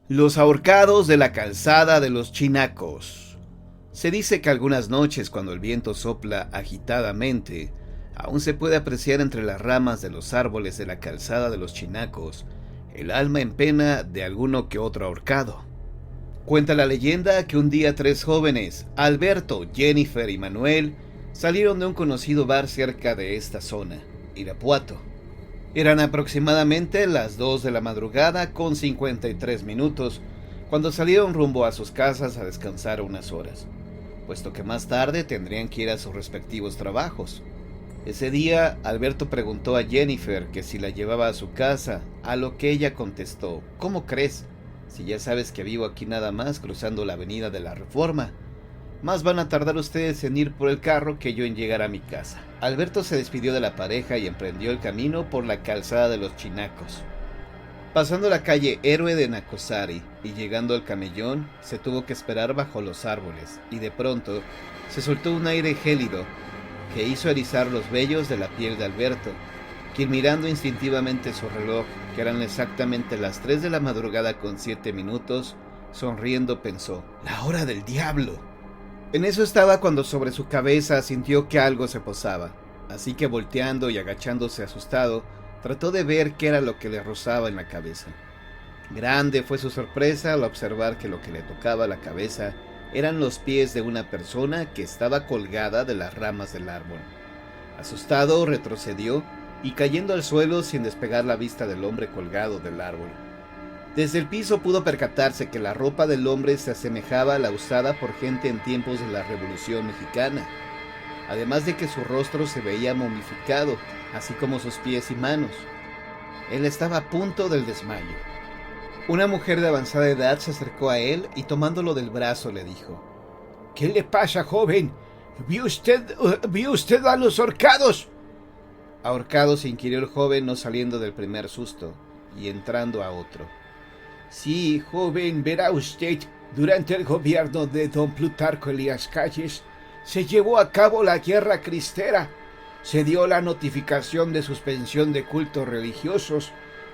Los ahorcados de la calzada de los Chinacos. Se dice que algunas noches, cuando el viento sopla agitadamente, aún se puede apreciar entre las ramas de los árboles de la calzada de los Chinacos el alma en pena de alguno que otro ahorcado. Cuenta la leyenda que un día tres jóvenes, Alberto, Jennifer y Manuel, salieron de un conocido bar cerca de esta zona, Irapuato. Eran aproximadamente las 2 de la madrugada con 53 minutos cuando salieron rumbo a sus casas a descansar unas horas, puesto que más tarde tendrían que ir a sus respectivos trabajos. Ese día, Alberto preguntó a Jennifer que si la llevaba a su casa, a lo que ella contestó: ¿Cómo crees? Si ya sabes que vivo aquí nada más cruzando la avenida de la Reforma. Más van a tardar ustedes en ir por el carro que yo en llegar a mi casa. Alberto se despidió de la pareja y emprendió el camino por la calzada de los Chinacos. Pasando la calle Héroe de Nacosari y llegando al camellón, se tuvo que esperar bajo los árboles, y de pronto se soltó un aire gélido que hizo erizar los vellos de la piel de Alberto, quien, mirando instintivamente su reloj, que eran exactamente las 3 de la madrugada con 7 minutos, sonriendo pensó: «La hora del diablo». En eso estaba cuando sobre su cabeza sintió que algo se posaba, así que, volteando y agachándose asustado, trató de ver qué era lo que le rozaba en la cabeza. Grande fue su sorpresa al observar que lo que le tocaba la cabeza eran los pies de una persona que estaba colgada de las ramas del árbol. Asustado, retrocedió y, cayendo al suelo sin despegar la vista del hombre colgado del árbol. Desde el piso pudo percatarse que la ropa del hombre se asemejaba a la usada por gente en tiempos de la Revolución Mexicana, además de que su rostro se veía momificado, así como sus pies y manos. Él estaba a punto del desmayo. Una mujer de avanzada edad se acercó a él y, tomándolo del brazo, le dijo: «¿Qué le pasa, joven? ¿Vio usted a los ahorcados?» «¿Ahorcados?», inquirió el joven, no saliendo del primer susto y entrando a otro. «Sí, joven, verá usted, durante el gobierno de don Plutarco Elías Calles se llevó a cabo la guerra cristera. Se dio la notificación de suspensión de cultos religiosos.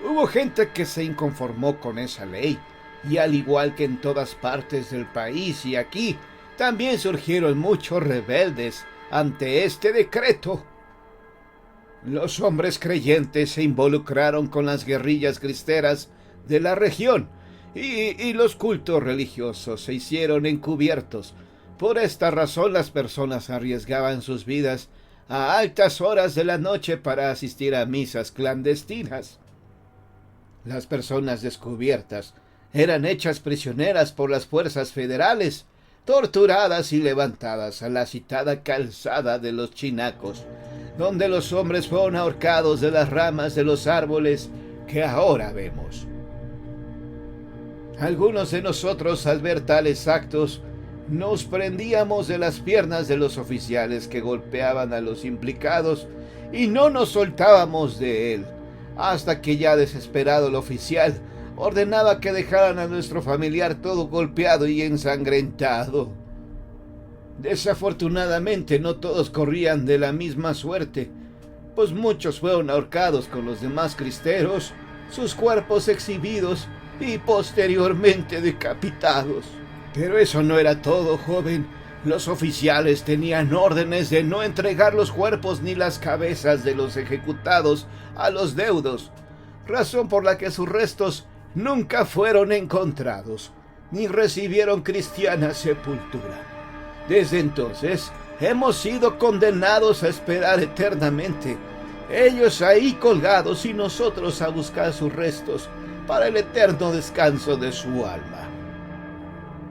Hubo gente que se inconformó con esa ley, y al igual que en todas partes del país y aquí, también surgieron muchos rebeldes ante este decreto. Los hombres creyentes se involucraron con las guerrillas cristeras de la región, y los cultos religiosos se hicieron encubiertos. Por esta razón las personas arriesgaban sus vidas a altas horas de la noche para asistir a misas clandestinas. Las personas descubiertas eran hechas prisioneras por las fuerzas federales, torturadas y levantadas a la citada calzada de los Chinacos, donde los hombres fueron ahorcados de las ramas de los árboles que ahora vemos. Algunos de nosotros, al ver tales actos, nos prendíamos de las piernas de los oficiales que golpeaban a los implicados y no nos soltábamos de él, hasta que, ya desesperado, el oficial ordenaba que dejaran a nuestro familiar todo golpeado y ensangrentado. Desafortunadamente no todos corrían de la misma suerte, pues muchos fueron ahorcados con los demás cristeros, sus cuerpos exhibidos y posteriormente decapitados. Pero eso no era todo, joven. Los oficiales tenían órdenes de no entregar los cuerpos ni las cabezas de los ejecutados a los deudos, razón por la que sus restos nunca fueron encontrados, ni recibieron cristiana sepultura. Desde entonces hemos sido condenados a esperar eternamente, ellos ahí colgados y nosotros a buscar sus restos para el eterno descanso de su alma».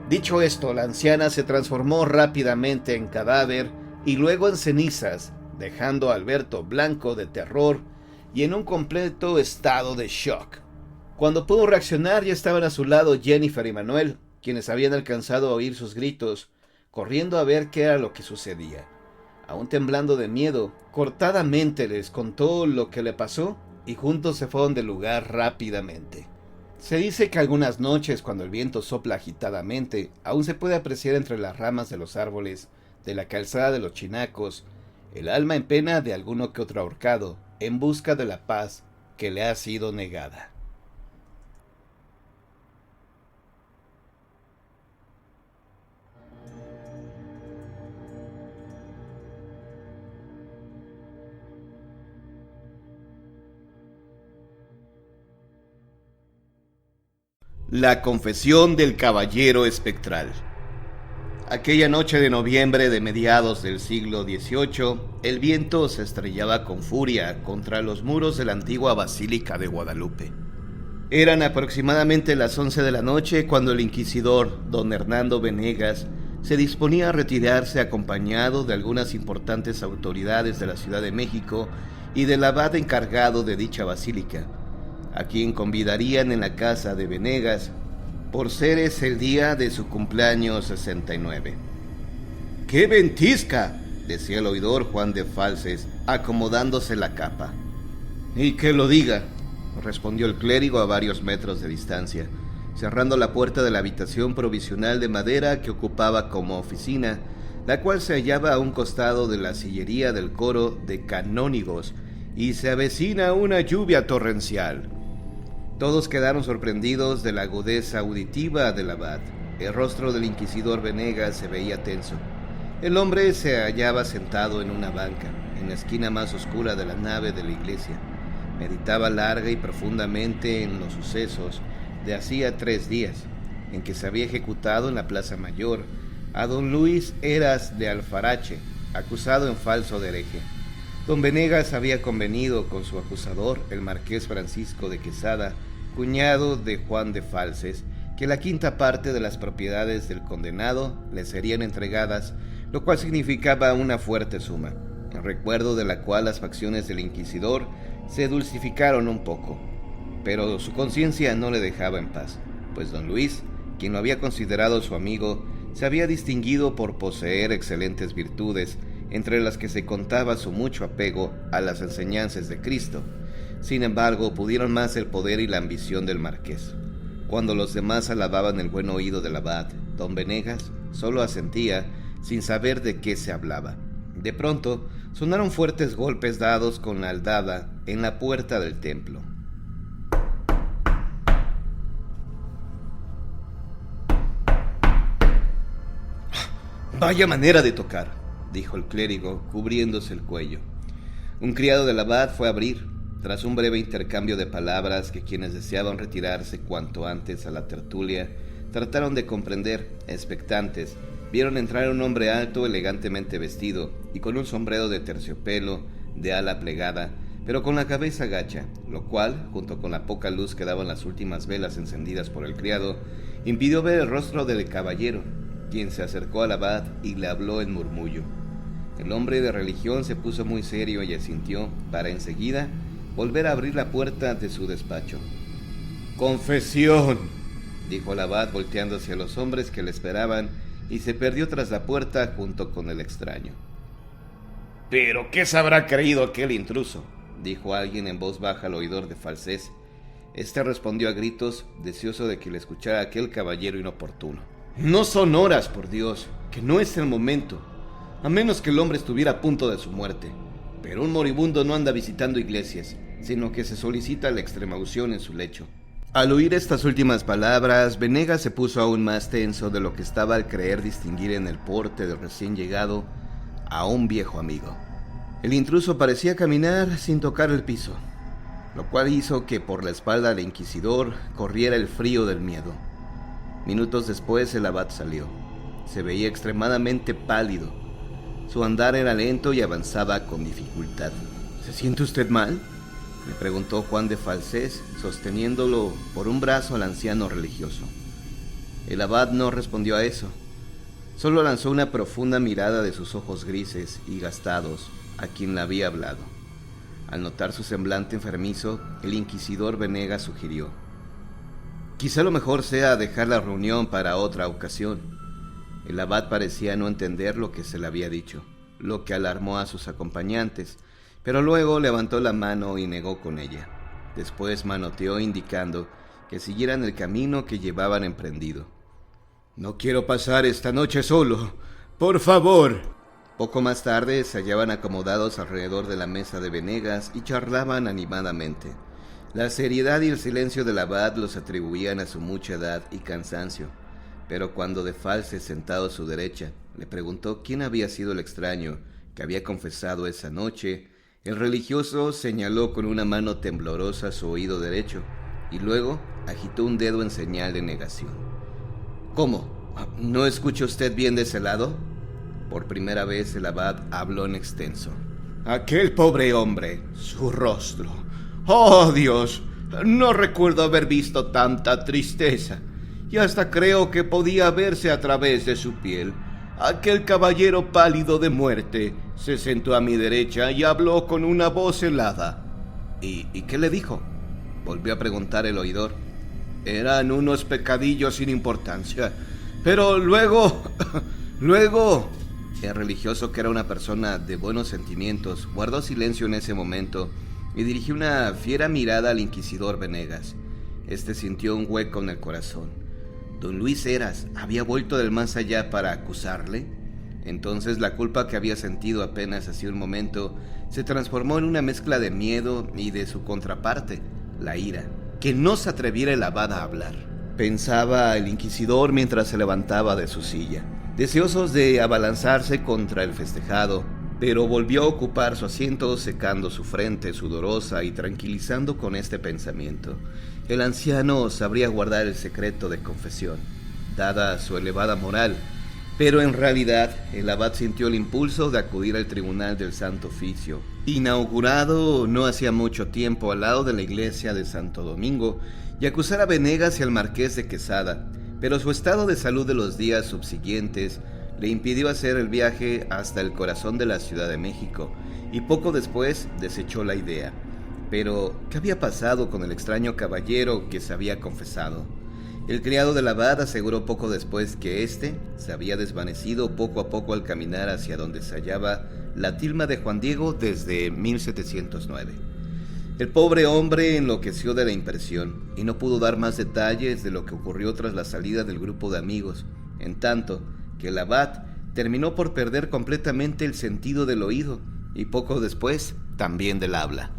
Dicho esto, la anciana se transformó rápidamente en cadáver y luego en cenizas, dejando a Alberto blanco de terror y en un completo estado de shock. Cuando pudo reaccionar, ya estaban a su lado Jennifer y Manuel, quienes habían alcanzado a oír sus gritos, corriendo a ver qué era lo que sucedía. Aún temblando de miedo, cortadamente les contó lo que le pasó y juntos se fueron del lugar rápidamente. Se dice que algunas noches, cuando el viento sopla agitadamente, aún se puede apreciar entre las ramas de los árboles de la calzada de los Chinacos el alma en pena de alguno que otro ahorcado, en busca de la paz que le ha sido negada. La confesión del caballero espectral. Aquella noche de noviembre de mediados del siglo XVIII, el viento se estrellaba con furia contra los muros de la antigua Basílica de Guadalupe. Eran aproximadamente las 11 de la noche cuando el inquisidor, don Hernando Venegas, se disponía a retirarse acompañado de algunas importantes autoridades de la Ciudad de México y del abad encargado de dicha basílica, a quien convidarían en la casa de Venegas, por ser ese el día de su cumpleaños 69. ¡Qué ventisca!, decía el oidor Juan de Falces, acomodándose la capa. «Y que lo diga», respondió el clérigo a varios metros de distancia, cerrando la puerta de la habitación provisional de madera que ocupaba como oficina, la cual se hallaba a un costado de la sillería del coro de canónigos, y se avecina una lluvia torrencial. Todos quedaron sorprendidos de la agudeza auditiva del abad. El rostro del inquisidor Venegas se veía tenso. El hombre se hallaba sentado en una banca, en la esquina más oscura de la nave de la iglesia. Meditaba larga y profundamente en los sucesos de hacía 3 días, en que se había ejecutado en la Plaza Mayor a don Luis Heras de Alfarache, acusado en falso de hereje. Don Venegas había convenido con su acusador, el marqués Francisco de Quesada, cuñado de Juan de Falces, que la 5ª parte de las propiedades del condenado le serían entregadas, lo cual significaba una fuerte suma, en recuerdo de la cual las facciones del inquisidor se dulcificaron un poco. Pero su conciencia no le dejaba en paz, pues don Luis, quien lo había considerado su amigo, se había distinguido por poseer excelentes virtudes, entre las que se contaba su mucho apego a las enseñanzas de Cristo. Sin embargo, pudieron más el poder y la ambición del marqués. Cuando los demás alababan el buen oído del abad, don Venegas solo asentía, sin saber de qué se hablaba. De pronto, sonaron fuertes golpes dados con la aldaba en la puerta del templo. «Vaya manera de tocar», dijo el clérigo, cubriéndose el cuello. Un criado del abad fue a abrir. Tras un breve intercambio de palabras que quienes deseaban retirarse cuanto antes a la tertulia trataron de comprender, expectantes, vieron entrar un hombre alto, elegantemente vestido y con un sombrero de terciopelo de ala plegada, pero con la cabeza gacha, lo cual, junto con la poca luz que daban las últimas velas encendidas por el criado, impidió ver el rostro del caballero, quien se acercó al abad y le habló en murmullo. El hombre de religión se puso muy serio y asintió para enseguida volver a abrir la puerta de su despacho. «Confesión», dijo el abad volteando hacia los hombres que le esperaban y se perdió tras la puerta junto con el extraño. «¿Pero qué se habrá creído aquel intruso?», dijo alguien en voz baja al oidor de Falces. Este respondió a gritos, deseoso de que le escuchara aquel caballero inoportuno. «No son horas, por Dios, que no es el momento, a menos que el hombre estuviera a punto de su muerte. Pero un moribundo no anda visitando iglesias, sino que se solicita la extremaunción en su lecho». Al oír estas últimas palabras, Venegas se puso aún más tenso de lo que estaba al creer distinguir en el porte del recién llegado a un viejo amigo. El intruso parecía caminar sin tocar el piso, lo cual hizo que por la espalda del inquisidor corriera el frío del miedo. Minutos después el abad salió. Se veía extremadamente pálido. Su andar era lento y avanzaba con dificultad. «¿Se siente usted mal?», le preguntó Juan de Falces, sosteniéndolo por un brazo al anciano religioso. El abad no respondió a eso. Solo lanzó una profunda mirada de sus ojos grises y gastados a quien le había hablado. Al notar su semblante enfermizo, el inquisidor Venegas sugirió: «Quizá lo mejor sea dejar la reunión para otra ocasión». El abad parecía no entender lo que se le había dicho, lo que alarmó a sus acompañantes, pero luego levantó la mano y negó con ella. Después manoteó indicando que siguieran el camino que llevaban emprendido. «No quiero pasar esta noche solo, por favor». Poco más tarde se hallaban acomodados alrededor de la mesa de Venegas y charlaban animadamente. La seriedad y el silencio del abad los atribuían a su mucha edad y cansancio, pero cuando de Falces, sentado a su derecha, le preguntó quién había sido el extraño que había confesado esa noche, el religioso señaló con una mano temblorosa su oído derecho y luego agitó un dedo en señal de negación. ¿Cómo? ¿No escucha usted bien de ese lado? Por primera vez el abad habló en extenso. Aquel pobre hombre, su rostro. ¡Oh, Dios! No recuerdo haber visto tanta tristeza, y hasta creo que podía verse a través de su piel. Aquel caballero pálido de muerte se sentó a mi derecha y habló con una voz helada. ¿Y qué le dijo?, volvió a preguntar el oidor. Eran unos pecadillos sin importancia, pero luego... El religioso, que era una persona de buenos sentimientos, guardó silencio en ese momento y dirigió una fiera mirada al inquisidor Venegas. Este sintió un hueco en el corazón. ¿Don Luis Heras había vuelto del más allá para acusarle? Entonces la culpa que había sentido apenas hace un momento se transformó en una mezcla de miedo y de su contraparte, la ira. Que no se atreviera el abad a hablar, pensaba el inquisidor mientras se levantaba de su silla, deseosos de abalanzarse contra el festejado, pero volvió a ocupar su asiento, secando su frente sudorosa y tranquilizando con este pensamiento. El anciano sabría guardar el secreto de confesión, dada su elevada moral, pero en realidad el abad sintió el impulso de acudir al Tribunal del Santo Oficio, inaugurado no hacía mucho tiempo al lado de la iglesia de Santo Domingo, y acusar a Venegas y al marqués de Quesada, pero su estado de salud de los días subsiguientes le impidió hacer el viaje hasta el corazón de la Ciudad de México, y poco después desechó la idea. Pero, ¿qué había pasado con el extraño caballero que se había confesado? El criado del abad aseguró poco después que éste se había desvanecido poco a poco al caminar hacia donde se hallaba la tilma de Juan Diego desde 1709. El pobre hombre enloqueció de la impresión y no pudo dar más detalles de lo que ocurrió tras la salida del grupo de amigos, en tanto que el abad terminó por perder completamente el sentido del oído y poco después también del habla.